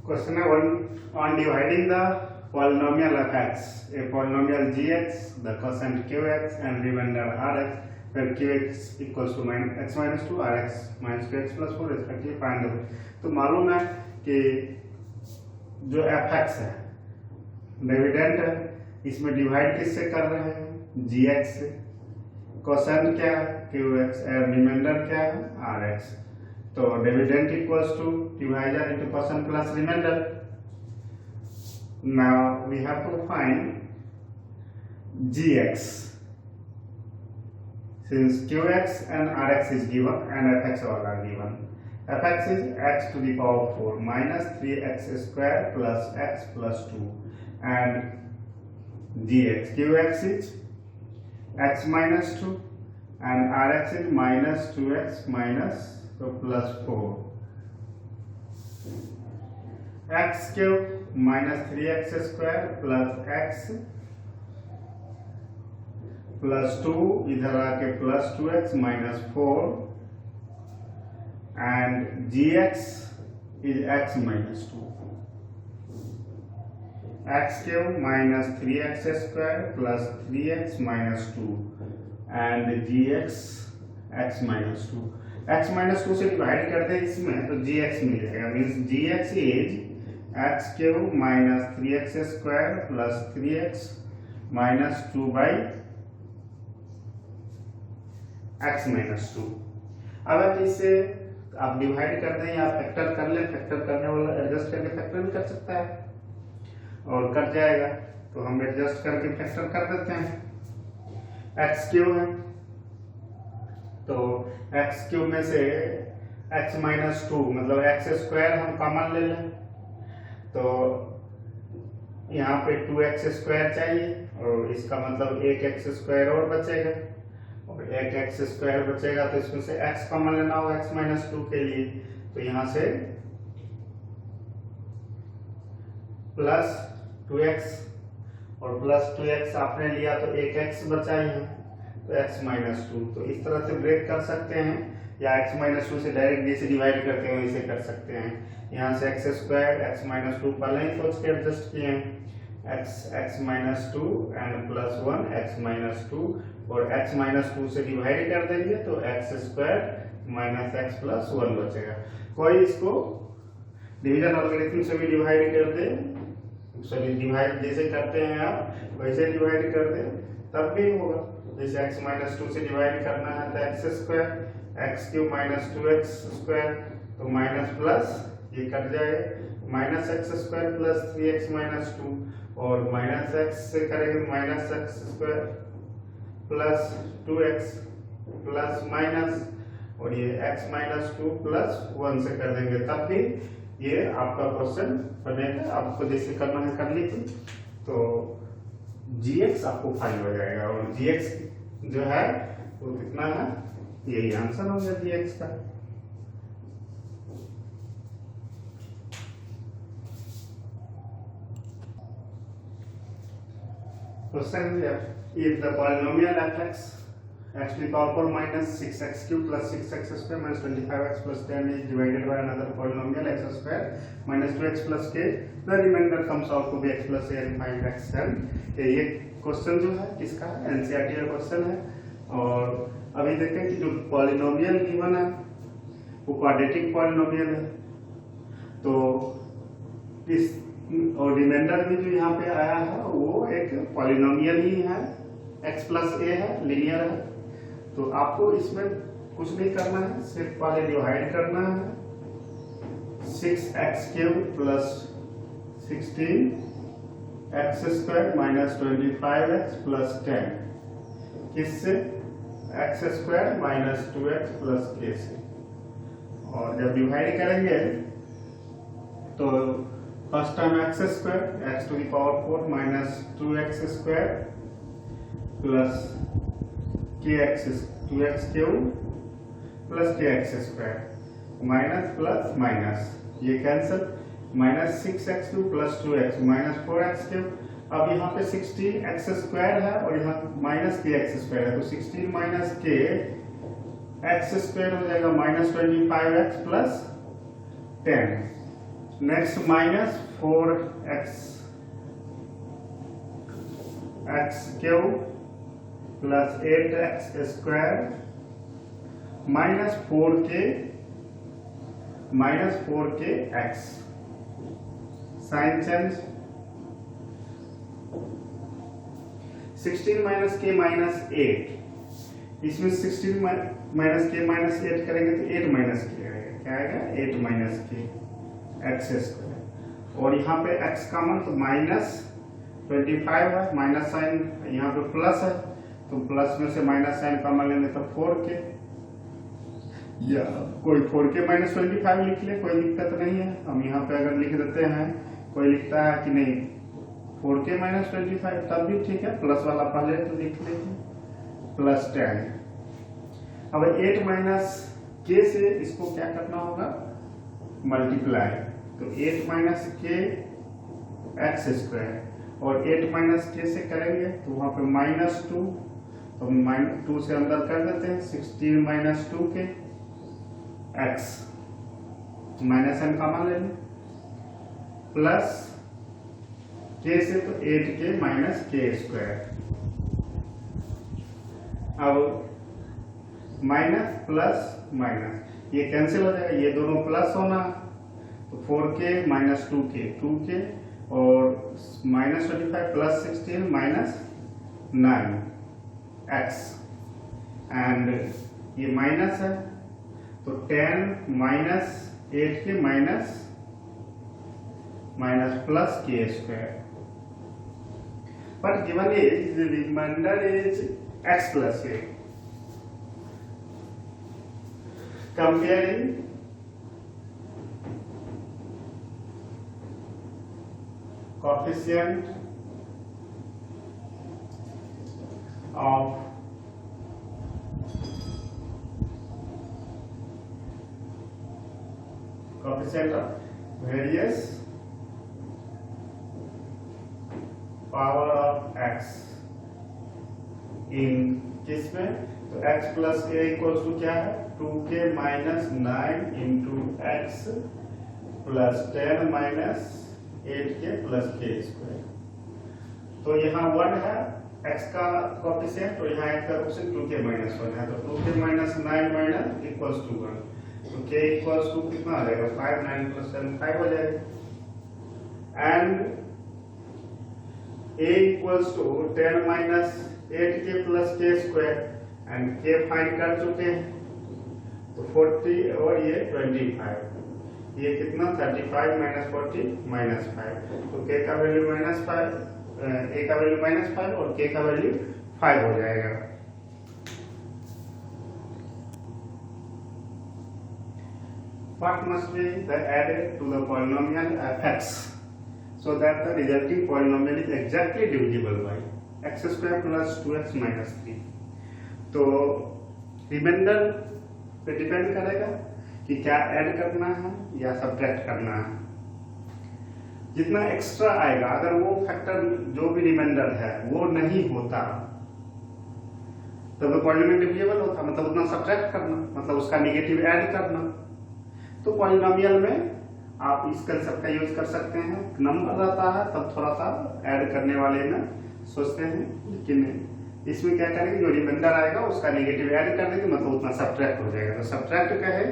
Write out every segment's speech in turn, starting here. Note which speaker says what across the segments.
Speaker 1: Question number 1 on dividing the polynomial of x, a polynomial gx, the quotient qx and remainder rx, where qx equals to x minus 2 rx minus 2x plus 4 respectively find out. तो मालूम है कि जो fx है dividend है, इसमें divide किससे कर रहे हैं gx से, क्वोशेंट क्या है qx और रिमाइंडर क्या है rx. तो dividend equals to divider into quotient plus remainder. Now we have to find gx since qx and rx is given and fx all are given. Fx is x to the power 4 minus 3x square plus x plus 2 and gx qx is x minus 2 and rx is minus 2x minus plus 4. x cube minus 3x square plus x plus 2 इधर आके plus 2x minus 4 and gx is x minus 2. x cube minus 3x square plus 3x minus 2 and gx x minus 2. x minus 2 से divide करते हैं इसमें तो gx मिल जाएगा. Means gx is x cube minus 3x square plus 3x minus 2 by x minus 2. अब आप इससे आप डिवाइड कर दें या फैक्टर कर लें, फैक्टर करने वाला एडजस्ट करके फैक्टर भी कर सकता है और कट जाएगा. तो हम एडजस्ट करके फैक्टर कर देते हैं. x क्यूब है तो x क्यूब में से x माइनस 2 मतलब x स्क्वायर हम कॉमन ले लें तो यहाँ पे 2x स्क्वायर चाहिए और इसका मतलब एक x स्क्वायर और बचेगा और एक x स्क्वायर बचेगा तो इसमें से x कॉमन लेना होगा x माइनस 2 के लिए. तो यहाँ से प्लस 2x और प्लस 2x आपने लिया तो एक x बचा ही है तो x माइनस 2. तो इस तरह से ब्रेक कर सकते हैं या x माइनस 2 से डायरेक्ट जैसे डिवाइड करते हैं वैसे कर सकते हैं. यहाँ से x स्क्वायर x माइनस 2 पहले ही सोच के एडजस्ट किए हैं x minus 2 and plus 1 x minus 2 और x माइनस 2 से डिवाइड कर देंगे तो x square minus x plus 1 बचेगा. कोई इसको डिवीजन एल्गोरिथम से भी डिवाइड कर दे, सॉरी डिवाइड जैसे करते हैं आप वैसे डिवाइड कर दे तब भी होगा. जैसे x माइनस 2 से डिवाइड करना है तो x square x cube minus 2x square तो माइनस प्लस ये कट जाएगा minus x square plus 3x minus 2 और माइनस x से करेंगे minus x square plus 2x plus minus और ये x माइनस 2 प्लस 1 से कर देंगे तब भी ये आपका क्वेश्चन बनेगा. आपको जैसे करना है कर लीजिए तो gx आपको फाइंड हो जाएगा और gx जो है वो कितना है यही आंसर हो गया gx का. Question if the polynomial fx x to the power 4 minus 6x cube plus 6x square minus 25x plus 10 is divided by another polynomial x square minus 2x plus k, the remainder comes out to be x plus a and find x n. ये question जो है किसका है NCERT का question है. और अभी देखते हैं कि जो पॉलिनोमियल गिवन है वो क्वाड्रेटिक पॉलिनोमियल है तो इस और रिमाइंडर भी जो यहाँ पे आया है वो एक पॉलिनोमियल ही है x प्लस a है लीनियर है. तो आपको इसमें कुछ नहीं करना है, सिर्फ पहले डिवाइड करना है 6x cube plus 16x square minus 25x plus 10 किससे x square minus 2x plus k से. और जब डिवाइड करेंगे तो first term x square x to the power 4 minus 2x square plus kx 2x cube plus kx square minus plus minus ये cancel minus 6x cube plus 2x minus 4x cube. अब यहाँ पे 16x square है और यहाँ minus kx square है तो 16 minus k x square हो जाएगा minus 25x plus 10 next minus 4x x³ plus 8x² minus 4k x। Sign change 16 minus k minus 8, इसमें 16 माइनस k माइनस 8 करेंगे तो 8 माइनस k आएगा। क्या आएगा? 8 माइनस k x²। और यहाँ पे x का मान तो माइनस 25 है, माइनस साइन यहाँ पे प्लस है तो प्लस में से माइनस साइन कॉमन लेंगे तो 4k, या कोई 4k माइनस 25 लिख ले, कोई दिक्कत नहीं है। हम यहाँ पे अगर लिख देते हैं, कोई लिखता है कि नहीं 4k माइनस 25 तब भी ठीक है, प्लस वाला पहले तो लिख लेंगे प्लस 10। अब 8 माइनस k से इसको क्या करना होगा? मल्टीप्लाई, तो 8 माइनस k x² और 8 माइनस k से करेंगे तो वहां पे -2, तो -2 से अंदर कर देते हैं, 16 minus 2k x, minus n common ले लें, प्लस k से तो 8k माइनस k²। अब माइनस प्लस माइनस ये कैंसिल हो जाएगा, ये दोनों प्लस होना, तो 4k माइनस 2k और minus 25 plus 16 minus 9x, and ये माइनस है तो 10 minus 8k minus plus k²। But given is the remainder is x plus a. Comparing coefficient of various power of x in किसमें? तो x plus k equals to क्या है? 2k minus 9 into x plus 10 minus 8k plus k²। तो यहाँ 1 है x का coefficient और यहाँ एक का कोएफिशिएंट 2k माइनस 1 है, तो 2k minus 9 minus equals to 1, तो k इक्वल्स टू कितना आ जाएगा? 5, 9 प्लस 7 5 हो जाएगा। And a equals to 10 minus 8k plus k² and k find कर चुके हैं तो 40 और ये 25, ये कितना 35 माइनस 40 माइनस 5, तो k का वैल्यू -5, a का वैल्यू -5 और k का वैल्यू 5 हो जाएगा। What must be the added to the polynomial f(x) so that the resulting polynomial is exactly divisible by x² plus 2x minus 3। तो रिमाइंडर पे depend करेगा कि क्या ऐड करना है या सब्ट्रैक्ट करना है। जितना एक्स्ट्रा आएगा, अगर वो फैक्टर जो भी रिमाइंडर है वो नहीं होता तब तो पॉलिनोमियल डिविजिबल होता, मतलब उतना सब्ट्रैक्ट करना, मतलब उसका नेगेटिव ऐड करना। तो पॉलिनोमियल में आप इस कंसेप्ट का यूज कर सकते हैं, नंबर रहता है तब थोड़ा सा ऐड करने वाले में सोचते हैं, लेकिन इसमें क्या करेंगे जो रिमाइंडर आएगा उसका नेगेटिव ऐड कर देंगे, मतलब उतना सब्ट्रैक्ट हो जाएगा। तो सब्ट्रैक्ट कहे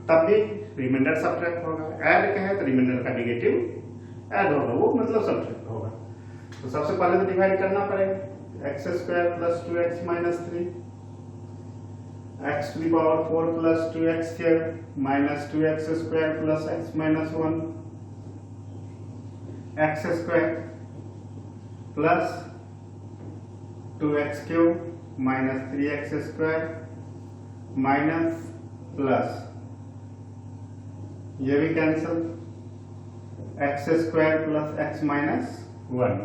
Speaker 1: तब भी रिमाइंडर सब्ट्रैक्ट होगा, ऐड कहे तो रिमाइंडर का नेगेटिव ऐड होगा, वो मतलब सब्ट्रैक्ट होगा। तो सबसे पहले तो डिवाइड करना पड़ेगा, x² plus 2x minus 3 x to the power 4 plus 2x³ minus 2x² plus x minus 1 x² plus 2x³ minus 3x² minus plus ये भी cancel x² plus x minus 1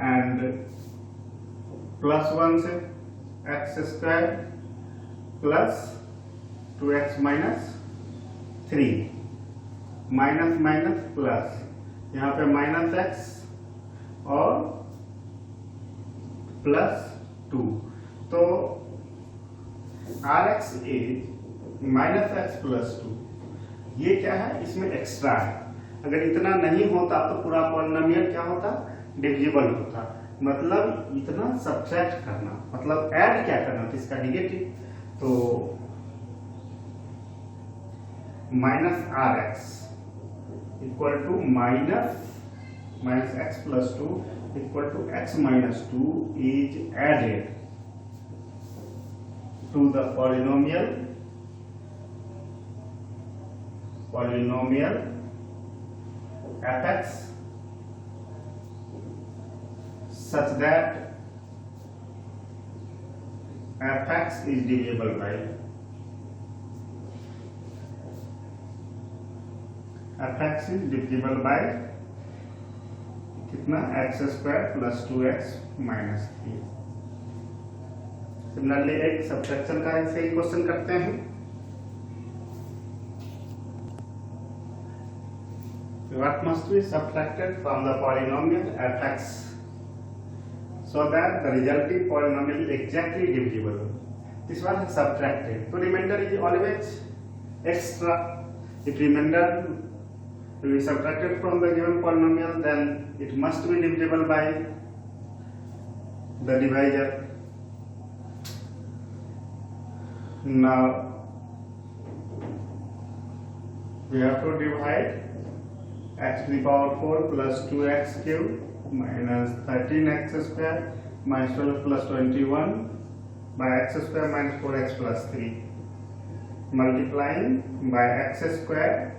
Speaker 1: and plus 1 से x² plus 2x minus 3 minus minus plus, यहाँ पे minus x और plus 2, तो Rx is minus x plus 2 ये क्या है, इसमें एक्स्ट्रा है। अगर इतना नहीं होता तो पूरा पॉलिनोमियल क्या होता, डिविजिबल होता। मतलब इतना सब्ट्रैक्ट करना, मतलब ऐड क्या करना, तो इसका निगेटिव, तो minus r x equal to minus x plus 2 equal to x minus 2 is added to the polynomial fx such that fx is divisible by कितना, x square plus 2x minus 3। Similarly एक subtraction का ऐसे ही question करते हैं। What must be subtracted from the polynomial fx so that the resulting polynomial is exactly divisible? This one is subtracted, so remainder is always extra. If remainder will be subtracted from the given polynomial, then it must be divisible by the divisor. Now we have to divide x to the power 4 plus 2x cube minus 13x square minus 12 plus 21 by x square minus 4x plus 3, multiplying by x square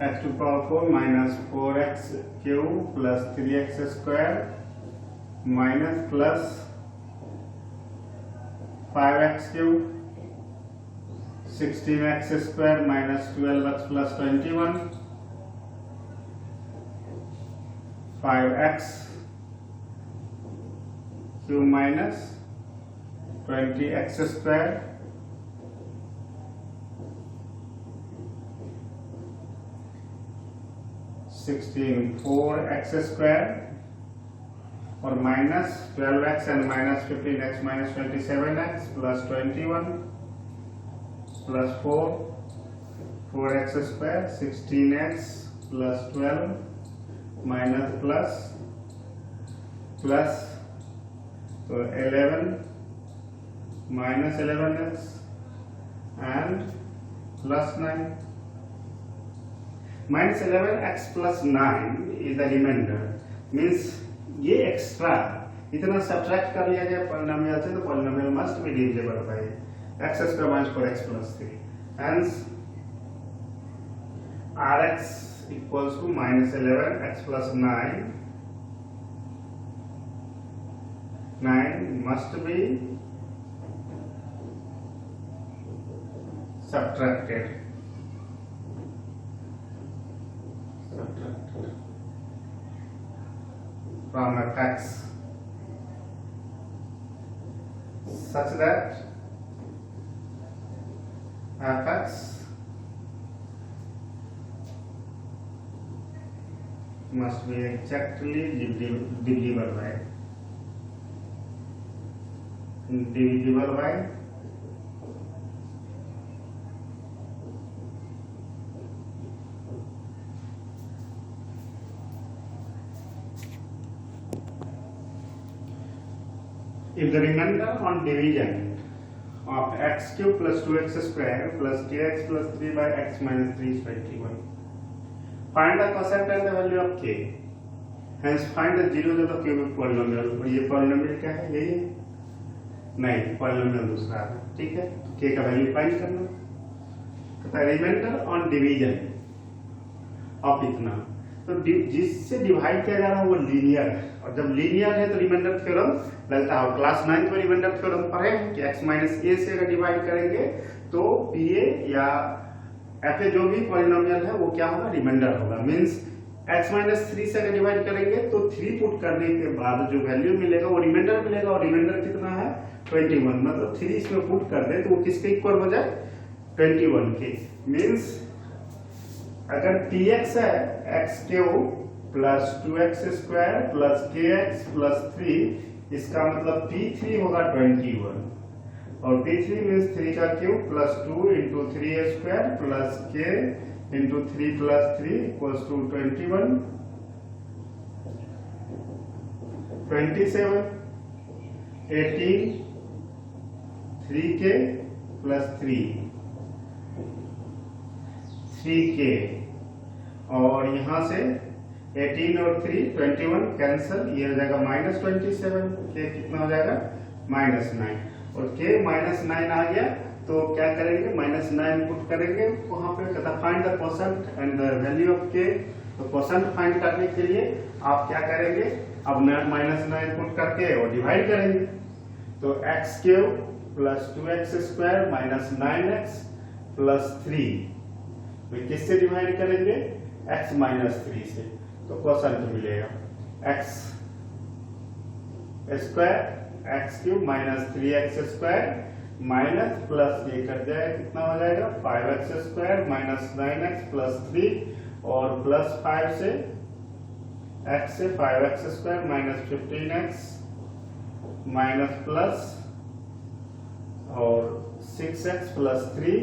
Speaker 1: x to the power 4 minus 4x cube plus 3x square minus plus 5x cube 16x square minus 12x plus 21 5x cube minus 20x square 16 4x square और minus 12x and minus 15x minus 27x plus 21 plus 4x square 16x plus 12 minus plus so 11 minus 11x and plus 9 minus 11x plus 9 is the remainder, means ये extra इतना subtract कर लिया जाए polynomial से, तो polynomial must be divisible by x square minus 4x plus 3, hence rx equals to minus 11x plus 9 must be subtracted from fx such that fx must be exactly divisible by if the remainder on division of x cube plus 2x square plus kx plus 3 by x minus 3 is 21. Find the quotient and the value of k. Hence find the zeros of the cubic polynomial. और ये polynomial क्या है, यही है? नहीं, polynomial दूसरा है, ठीक है? k का वैल्यू फाइंड करना। कहता है रिमाइंडर ऑन डिवीजन ऑफ इतना, तो जिससे डिवाइड किया जा रहा है वो लीनियर है, और जब लीनियर है तो रिमाइंडर थ्योरम लगता है। क्लास 9 में रिमाइंडर थ्योरम पढ़े हैं कि x माइनस a से अगर डिवाइड करेंगे तो pa या fa जो भी पॉलिनोमियल है वो क्या होगा, रिमाइंडर होगा। मींस x माइनस 3 से अगर डिवाइड करेंगे तो 3 पुट करने के बाद जो वैल्यू मिलेगा वो रिमाइंडर मिलेगा, और रिमाइंडर कितना है 21, मतलब 3 इसमें पुट कर दे तो वो किसके इक्वल हो जाए, 21 के। मींस अगर px है x cube plus 2x square plus kx plus 3, इसका मतलब p3 होगा 21, और P3 मीन्स 3 का cube plus 2 into 3a² plus k into 3 plus 3 equals to 21, 27, 18, 3k plus 3k, और यहाँ से 18 और 3 21 कैंसल, ये हो जाएगा -27, k कितना हो जाएगा -9, और k -9 आ गया तो क्या करेंगे, -9 पुट करेंगे वहां पे, कहता find the quotient and the value of k। तो कोसेंट फाइंड करने के लिए आप क्या करेंगे, अब -9 पुट करके और डिवाइड करेंगे, तो x³ plus 2x² minus 9x plus 3 में किससे डिवाइड करेंगे, x माइनस 3 से, तो कोसेंट मिलेगा x² minus 3x² minus plus ये कर जाएगा, कितना हो जाएगा 5x² माइनस 9x प्लस 3, और प्लस 5 से x से 5x² minus 15x minus plus और 6x प्लस 3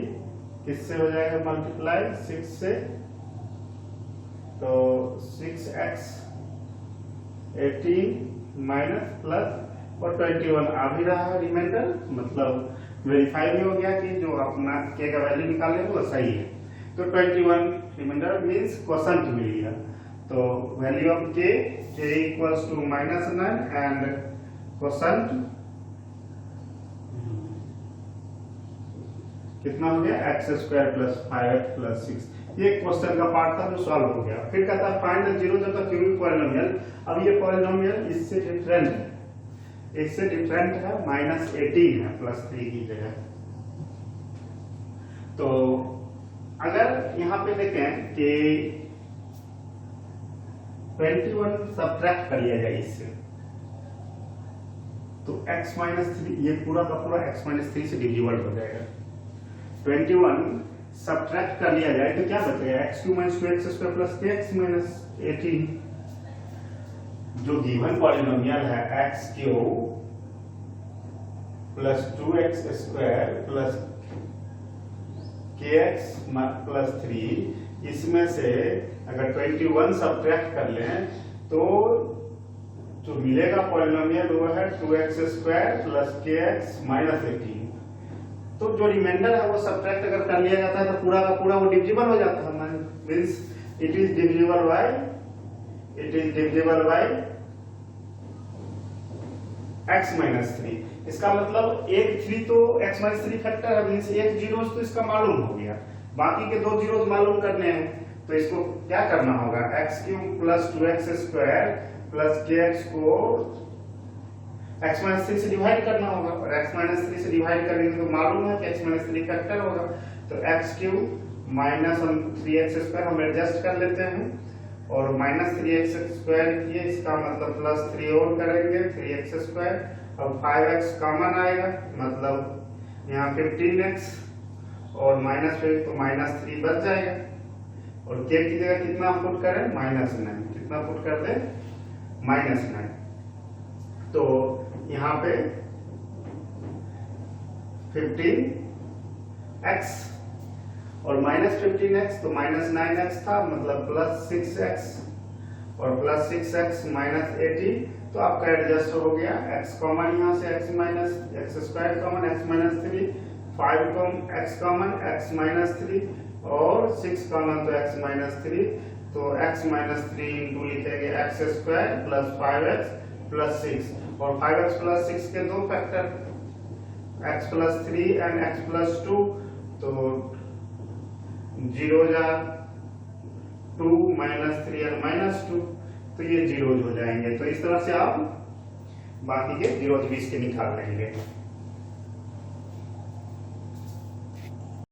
Speaker 1: किससे हो जाएगा मल्टीप्लाई 6 से, तो 6x 18 माइनस प्लस और 21 आ भी रहा है रिमाइंडर, मतलब वेरीफाई भी हो गया कि जो अपना k का वैल्यू निकाले वो सही है। तो 21 रिमाइंडर मींस कोसेंट मिल गया। तो value of k equals to -9 and quotient कितना हो गया x² प्लस 5x प्लस 6। ये क्वेश्चन का पार्ट था जो सॉल्व हो गया। फिर कहता है फाइंड द जीरो जब तक क्यूबिक पॉलिनोमियल। अब ये पॉलिनोमियल इससे डिफरेंट है, इससे डिफरेंट है, -18 है प्लस 3 की जगह। तो अगर यहाँ पे देखें कि 21 सब्ट्रैक्ट कर लिया जाए इससे, तो x-3 ये पूरा का पूरा x-3 से डिविजिबल हो जाएगा। 21 सब्ट्रैक्ट कर लिया जाए तो क्या बचेगा, x³ - 2x² प्लस kx - 18। जो गिवन पॉलिनोमियल है x³ plus 2x² plus kx plus 3, इसमें से अगर 21 सब्ट्रैक्ट कर लें तो जो मिलेगा पॉलिनोमियल वो है 2x² प्लस kx माइनस 18। तो जो रिमाइंडर है वो सब्ट्रैक्ट अगर कर लिया जाता है तो पूरा का पूरा वो डिविजिबल हो जाता है, means it is divisible by x-3। इसका मतलब एक 3 तो x-3 फैक्टर है, मींस एक जीरोस तो इसका मालूम हो गया, बाकी के 2 जीरोस मालूम करने हैं। तो इसको क्या करना होगा, x³ plus 2x² plus kx को x-3 से डिवाइड करना होगा, और x-3 से डिवाइड करेंगे तो मालूम है कि x-3 फैक्टर होगा। तो x³ माइनस 3x² हम एडजस्ट कर लेते हैं, और माइनस 3x² किए, इसका मतलब प्लस 3 और करेंगे 3x²। अब 5x कॉमन आएगा, मतलब यहाँ 15x और माइनस 5 तो -3 बच जाएगा, और k की जगह कितना पुट करें, -9। कितना पुट कर दे, -9। तो यहाँ पे 15x और -15x तो -9x था, मतलब प्लस 6x और प्लस 6x माइनस 18। तो आपका एडजस्ट हो गया, x कॉमन यहाँ से x minus x² common x - 3, 5 common x common x - 3 और 6 कॉमन तो x - 3। तो x - 3 इंटू लिखेंगे x² प्लस 5x प्लस 6, और 5x प्लस 6 के 2 factor x plus 3 and x plus 2, तो 0 जा 2 -3 और -2, तो ये जीरोज हो जाएंगे। तो इस तरह से आप बाकी के जीरोज भी इसके निकाल लेंगे।